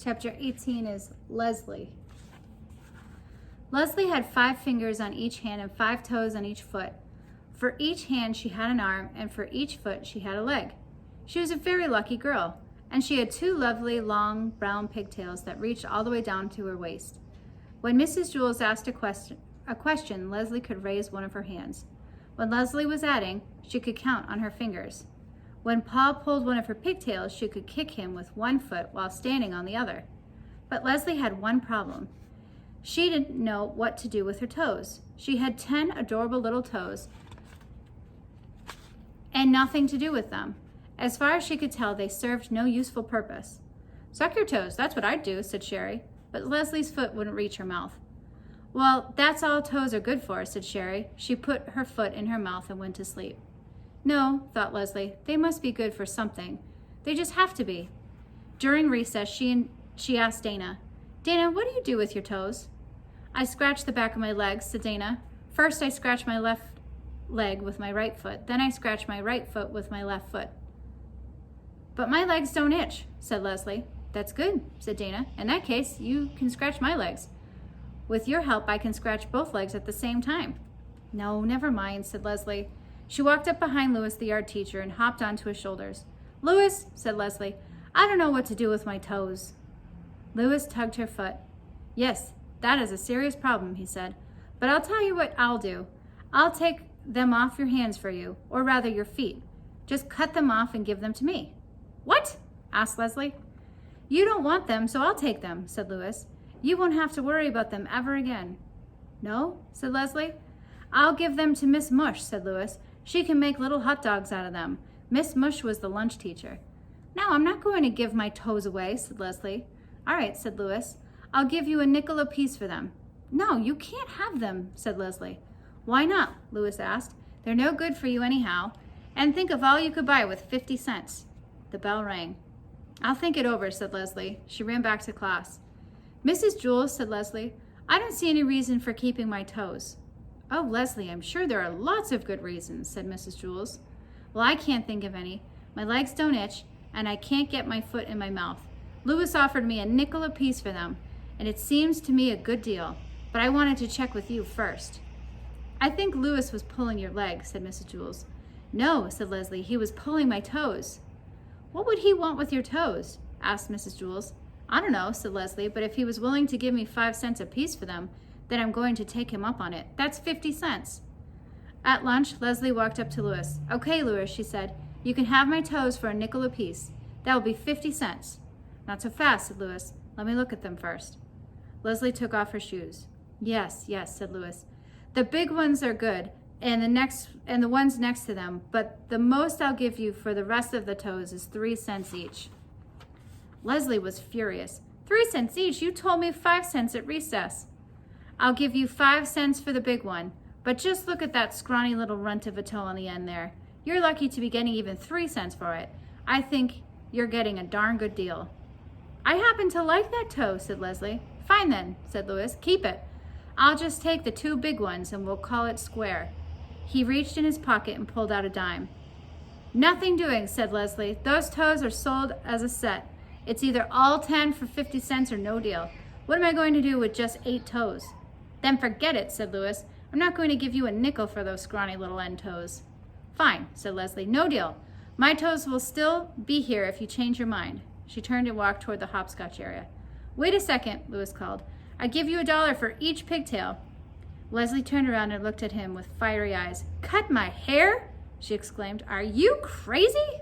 Chapter 18 is Leslie. Leslie had 5 fingers on each hand and 5 toes on each foot. For each hand she had an arm, and for each foot she had a leg. She was a very lucky girl, and she had 2 lovely long brown pigtails that reached all the way down to her waist. When Mrs. Jewls asked a question, Leslie could raise one of her hands. When Leslie was adding, she could count on her fingers. When Paul pulled one of her pigtails, she could kick him with one foot while standing on the other. But Leslie had one problem. She didn't know what to do with her toes. She had 10 adorable little toes and nothing to do with them. As far as she could tell, they served no useful purpose. "Suck your toes, that's what I'd do," said Sherry, but Leslie's foot wouldn't reach her mouth. "Well, that's all toes are good for," said Sherry. She put her foot in her mouth and went to sleep. No, thought Leslie, they must be good for something. They just have to be. During recess, she asked Dana, "Dana, what do you do with your toes?" "I scratch the back of my legs," said Dana. "First I scratch my left leg with my right foot, then I scratch my right foot with my left foot." "But my legs don't itch," said Leslie. "That's good," said Dana. "In that case, you can scratch my legs. With your help, I can scratch both legs at the same time." "No, never mind," said Leslie. She walked up behind Louis, the art teacher, and hopped onto his shoulders. "Louis," said Leslie, "I don't know what to do with my toes." Louis tugged her foot. "Yes, that is a serious problem," he said. "But I'll tell you what I'll do. I'll take them off your hands for you, or rather your feet. Just cut them off and give them to me." "What?" asked Leslie. "You don't want them, so I'll take them," said Louis. "You won't have to worry about them ever again." "No?" said Leslie. "I'll give them to Miss Mush," said Louis. "She can make little hot dogs out of them." Miss Mush was the lunch teacher. "No, I'm not going to give my toes away," said Leslie. "All right," said Louis. "I'll give you a nickel apiece for them." "No, you can't have them," said Leslie. "Why not?" Louis asked. "They're no good for you anyhow. And think of all you could buy with 50 cents. The bell rang. "I'll think it over," said Leslie. She ran back to class. "Mrs. Jewls," said Leslie, "I don't see any reason for keeping my toes." "Oh, Leslie, I'm sure there are lots of good reasons," said Mrs. Jewls. "Well, I can't think of any. My legs don't itch, and I can't get my foot in my mouth. Louis offered me a nickel apiece for them, and it seems to me a good deal, but I wanted to check with you first." "I think Louis was pulling your leg," said Mrs. Jewls. "No," said Leslie, "he was pulling my toes." "What would he want with your toes?" asked Mrs. Jewls. "I don't know," said Leslie, "but if he was willing to give me 5 cents apiece for them, then I'm going to take him up on it. That's 50 cents. At lunch, Leslie walked up to Louis. "Okay, Louis," she said, "you can have my toes for a nickel apiece. That will be 50 cents. "Not so fast," said Louis. "Let me look at them first." Leslie took off her shoes. Yes, said Louis. "The big ones are good, and the ones next to them, but the most I'll give you for the rest of the toes is 3 cents each." Leslie was furious. 3 cents each? You told me 5 cents at recess." "I'll give you 5 cents for the big one, but just look at that scrawny little runt of a toe on the end there. You're lucky to be getting even 3 cents for it. I think you're getting a darn good deal." "I happen to like that toe," said Leslie. "Fine then," said Louis. "Keep it. I'll just take the 2 big ones and we'll call it square." He reached in his pocket and pulled out a dime. "Nothing doing," said Leslie. "Those toes are sold as a set. It's either all 10 for 50 cents or no deal. What am I going to do with just 8 toes?" "Then forget it," said Louis. "I'm not going to give you a nickel for those scrawny little end toes." "Fine," said Leslie. "No deal. My toes will still be here if you change your mind." She turned and walked toward the hopscotch area. "Wait a second," Louis called. "I give you $1 for each pigtail." Leslie turned around and looked at him with fiery eyes. "Cut my hair?" she exclaimed. "Are you crazy?"